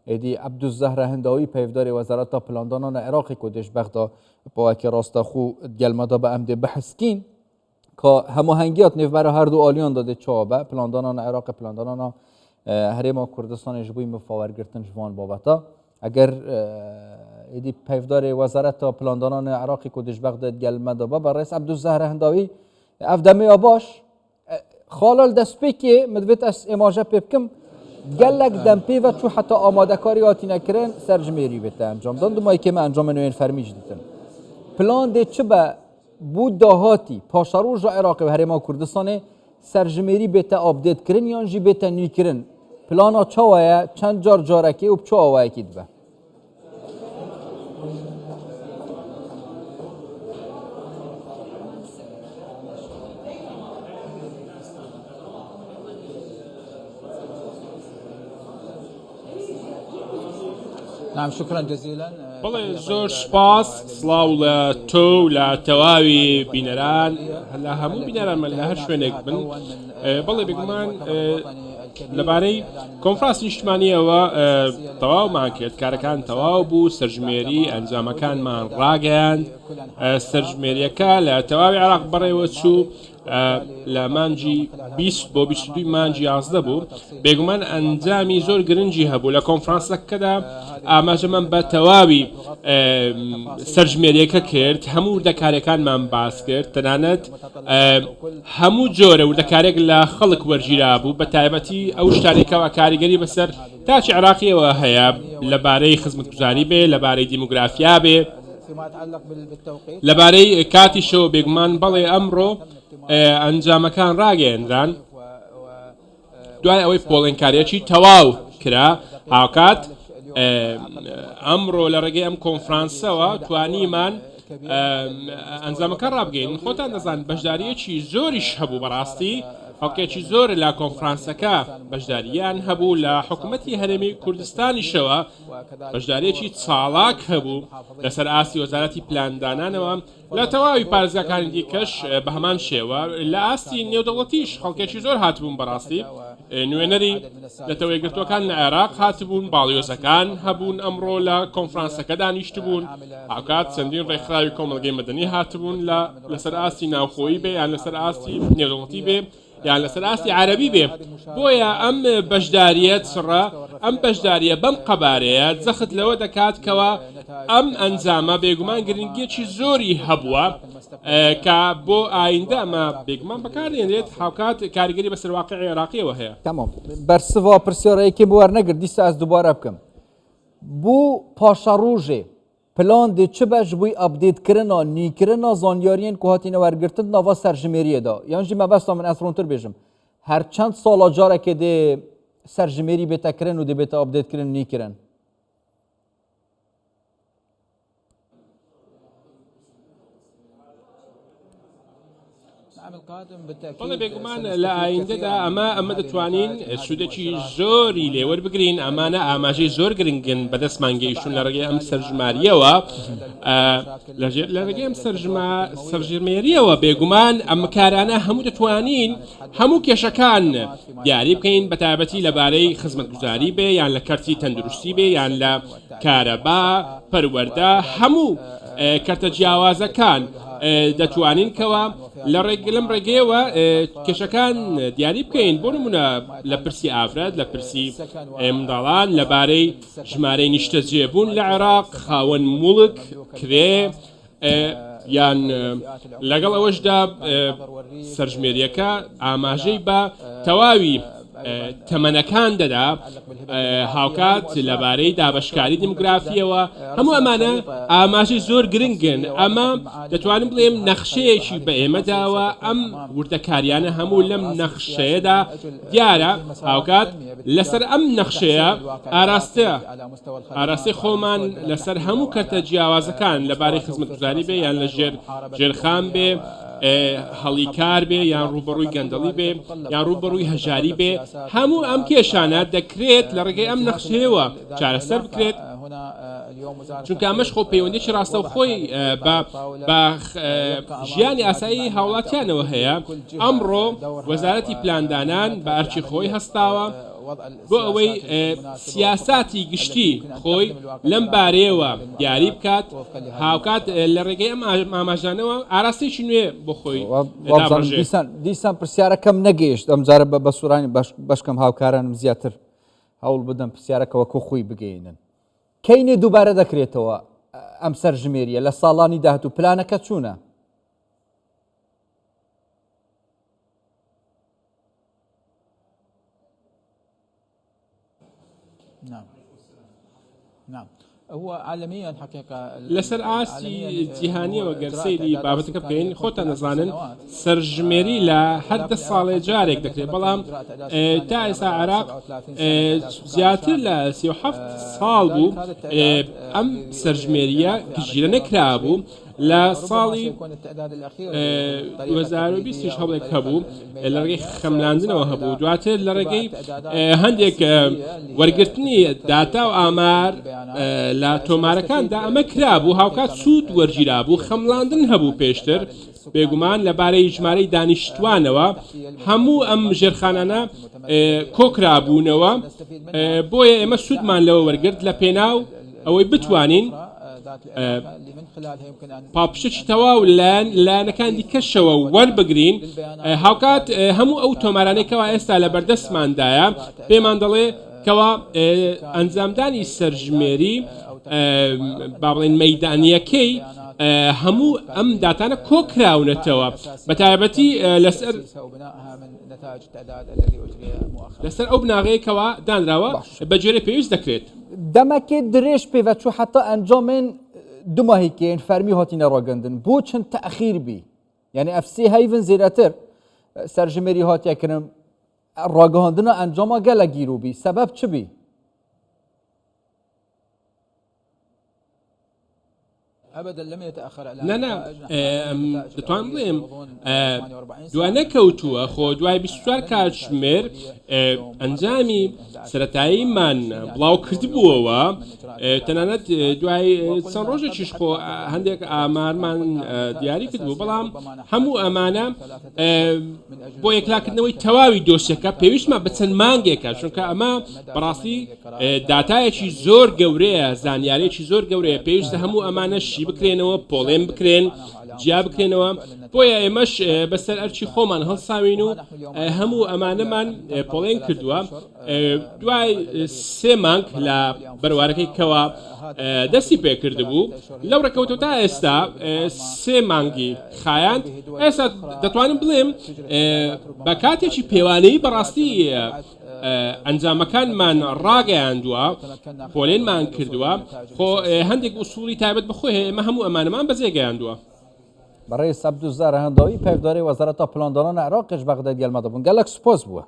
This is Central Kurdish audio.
ایدی عبدالزهره هنداوی پیفدار وزارت پلاندانان عراق کدش بغدا با که راستا خو گلمدا به امد بحث کین که هماهنگیات نیف برای هر دو آلیان داده چابه پلاندانان عراق پلاندانان هرما کردستان جبوی مفاور گرتن جوان بابتا اگر ایدی پیفدار وزارت پلاندانان عراق کدش بغدا گلمدا با رئیس عبدالزهره هنداوی افدمی آباش خالال دست که مدویت از اماجه پیبکم گلک دمپی و چو حتی آماده کاری آتی نکرن سرجمیری بته انجام دادن دومایی که من انجام نوین فرمیج دیدن پلان ده چه با بود دهاتی پاشاروج عراق و هرما کردستان سرجمیری بته آپدیت کرن یا جی بته نی کرن پلانا چاوایه چند جار جارکی و چه آوایه کید به نعم شكرا جزيلا. بەڵێ زۆر سپاس سڵاو لە تۆ لە تەواوی بینەران لە هەموو بینەرانمە لە هەر شوێنێک بن بەڵێ بێگومان لەبارەی کۆنفرانسی نیشتمانیەوە تەواومان کرد کارەکان تەواو بوو سەرژمێری ئەنجامەکانمان ڕاگەیاند سەرژمێریەکە لە تەواوی عێراق بەڕێوە چوو لە مانجی 20 بۆ 22 مانجی 11 بوو بێگومان ئەنجامی زۆر گرنگی هەبوو لە کۆنفرانسەکەدا ئاماژەمان بە تەواوی سەرژمێریەکە کرد هەموو وردەکاریەکانمان باس کرد تەنانەت هەموو جۆرە وردەکارێک لە خەڵک وەرگیرا بوو بە تایبەتی ئەو شتانێکەوە کاریگەری بەسەر تاچی عێراقیەوە هەیە لەبارەی خزمەتگوزاری بێ لەبارەی دیموگرافیا بێ لەبارەی کاتیشەوە بێگومان بەڵێ ئەمڕۆ ئەنجامەکان ڕاگەیەندران دوای ئەوەی پۆڵێنکاریەکی تەواو کرا هاوکات ئەمڕۆ لە ڕێگەی ئەم کۆنفرانسەوە توانیمان ئەنجامەکە ڕابگەین خۆتان دەزان بەشداریەکی زۆریش هەبوو بەڕاستی خەڵکێکی زۆر لە کۆنفرانسەکە بەشداریان هەبوو لە حکوومەتی هەرێمی کوردستانیشەوە بەشداریەکی چاڵاک هەبوو لەسەر ئاستی وەزارەتی پلاندانانەوە لە تەواوی پارێزگاکانی دیکەش بە هەمان شێوە لە ئاستی نێودەوڵەتیش خەڵکێکی زۆر هاتبوون بەڕاستی نوێنەری لە تەوەیەگرتوەکان لە عێراق هاتبوون باڵیۆزەکان هەبوون ئەمڕۆ لە کۆنفرانسەکە دانیشتبوون هاوکات چەندین ڕێکخراوی کۆمەڵگەی مەدەنی هاتبوون لەسەر ئاستی ناوخۆیی بێ یان لەسەر ئاستی نێودەوڵەتی بێ یان لەسەر ئاستی عەرەبی بێ بۆیە ئەم بەشداریە چڕە ئەم بەشداریە بەم قەبارەیە جەخت لەوە دەکات کەوە ئەم ئەنجامە بێگومان گرنگیەکی زۆری هەبووە کە بۆ ئایندە ئەمە بێگومان بەکارهێنرێت هاوکات کاریگەری بەسەر واقعی عێراقیەوە هەیە تمام بەرسڤ پرسیارەیەکی بۆ وەرنەگرت دیسە ئەس دووبارە بکەم بوو پاشا ڕۆژێ پلان دی چه باش بوی آپدیت کردن نیکردن زانیاریان که هاتین ورگرتن نوا سرجمیری دا یعنی ما بس من اسرونتر بیشم هر چند سال جاره که دی سرجمیری بهت کردن و دی بهت آپدیت کردن نیکردن بەڵێ بێگومان لە ئایندەدا ئەمە دەتوانین سوودێکی زۆری لێوەربگرین ئەمانە ئاماژەی زۆر گرنگن بەدەستمان گەیشتون لە ڕێگەی ئەم سەرژماریەوە لە ڕێگەی ئەم سەرژمێریەوە بێگومان ئەم کارانە هەموو دەتوانین هەموو کێشەکان دیاری بکەین بە تایبەتی لەبارەی خزمەتگوزاری بێ یان لە کەرتی تەندروستی بێ یان لە کارەبا پەروەردە هەموو کەرتە جیاوازەکان دەتوانین کەوە لەم ڕێگەیەوە کێشەکان دیاری بکەین بۆ نمونە لە پرسی ئافرەت لە پرسی منداڵان لەبارەی ژمارەی نیشتە جێبوون لە عێراق خاوەن موڵک کرێ یان لەگەڵ ئەوەشدا سەرژمێریەکە ئاماژەی بە تەواوی تەمەنەکان دەدا هاوکات لەبارەی دابەشکاری دیموگرافیەوە هەموو ئەمانە ئاماژەی زۆر گرنگن ئەمە دەتوانم بڵێم نەخشەیەکی بە ئێمە داوە ئەم وردەکاریانە هەموو لەم نەخشەیەدا دیارە هاوکات لەسەر ئەم نەخشەیە ئاراستەی خۆمان لەسەر هەموو کەرتە جیاوازەکان لەبارەی خزمەتگوزاری بێ یان لە ژێرخان بێ هەڵیکار بێ یان ڕوبەڕووی گەندەڵی بێ یان ڕوبەڕووی هەژاری بێ هەموو ئەم کێشانە دەکرێت لە ڕێگەی ئەم نەخشەیەوە چارەسەر بکرێت چونکە ئەمەش خۆ پەیوەندیی ڕاستە و خۆی بە ژیانی ئاسایی هاوڵاتیانەوە هەیە ئەمڕۆ وەزارەتی پلاندانان بە ئەرچی خۆی هەستاوە بۆ ئەوەی سیاساتی گشتی خۆی لەم بارەیەوە دیاری بکات هاوکات لە ڕێگەی ئەم ئاماژانەوە ئاراستێکی نوێ بۆ خۆی دیسان پرسیارەکەم نەگەیشت ئەم جارە بە سوورانی بەشکەم هاوکارانم زیاتر هەوڵ بدەم پرسیارەکەەوە کۆ خۆی بگەینن کەینێ دووبارە دەکرێتەوە ئەم سەرژمێریە لە ساڵانی داهاتوو پلانەکە چوونە نعم هو عالميا حقيقة لەسەر ئاستی جیهانیەوە گەرسەیری بابەتەکە بکەین خۆتان دەزانن سەرژمێری لە هەر 10 ساڵێ جارێک دەکرێت بەڵام تا ئێستا عێراق زیاتر لە 37 ساڵ بوو ئەم سەرژمێریە گژیرە نەکرابوو لە ساڵی 2020 هەڵێک هەبوو لە ڕێگەی خەملاندنەوە هەبوو دواتر لە ڕێگەی هەندێک وەرگرتنی داتا و ئامار لە تۆمارەکاندا ئەمە کرابوو هاوکات سوود وەرگیرابوو خەملاندن هەبوو پێشتر بێگومان لەبارەی ژمارەی دانیشتوانەوە هەموو ئەم ژێرخانانە کۆکرابوونەوە بۆیە ئێمە سوودمان لەوە وەرگرت لە پێناو ئەوەی بتوانین پاپشتێکی تەواو لایەنەکانی کەشەوە وەربگرین هاوکات هەموو ئەو تۆمارانێکەوە ئێستا لە بەردەستماندایە پێمان دەڵێ کەوا ئەنجامدانی سەرژمێری با بڵێن مەیدانیەکەی هەموو ئەم داتانە کۆکراونەتەوە بە تایبەتی لەسەر ئەو بناغەیەکەوە دانراوە بەجێرە پێویست دەکرێت دەمەکێ درێژ پێوەچوو حتا ئەنجامێن دوماهیکێن فەرمی هاتینە ڕاگەندن بۆ چەند تەخیر بی یعنی ئەفسی هەیڤن زیرەتر سەرژمێری هاتیەکردن ڕاگەهاندنە ئەنجامە گەلە گیروبی سەبەب چ بی ابدا لم يتاخر دەتوان بڵێم دوای نەکەوتووە خۆ دوای 24 کاتژمێر ئەنجامی سەرەتاییمان بڵاو کردبووەوە تەنانەت دوای چەند ڕۆژێکیش خۆ هەندێک ئامارمان دیاری کردبوو بەڵام هەموو ئەمانە بۆ یەکلاکردنەوەی تەواوی دۆسیەکە پێویستمە بە چەند مانگێکە چونکە ئەمە بەڕاستی داتایەکی زۆر گەورەیە زانیارێکی زۆر گەورەیە پێویستە هەموو ئەمانەشی بکرێنەوە پۆڵێن بکرێن جیا بکرێنەوە بۆیە ئێمەش بەسەر ئەرچی خۆمان هەڵساوین و هەموو ئەمانەمان پۆڵێن کردووە دوای 3 مانگ لە بەروارەکەی کەوا دەستی پێکرد بوو لەو ڕێکەوتەوە تا ئێستا 3 مانگی خایاند ئێستا دەتوانم بڵێم بە کاتێکی پێوانەی بەڕاستی ئەنجامەکانمان ڕاگەیاندووە پۆلێنمان کردووە خۆ هەندێک ئوسوڵی تایبەت بەخۆی ئێمە هەموو ئەمانەمان بەجێگەیاندووە بەڕێز عەبدوزار هەنداوی پەیداری وەزارەتە پلاندانان عێراقیش بەغداد گەلمە دەبوون گەلک سپاس بووە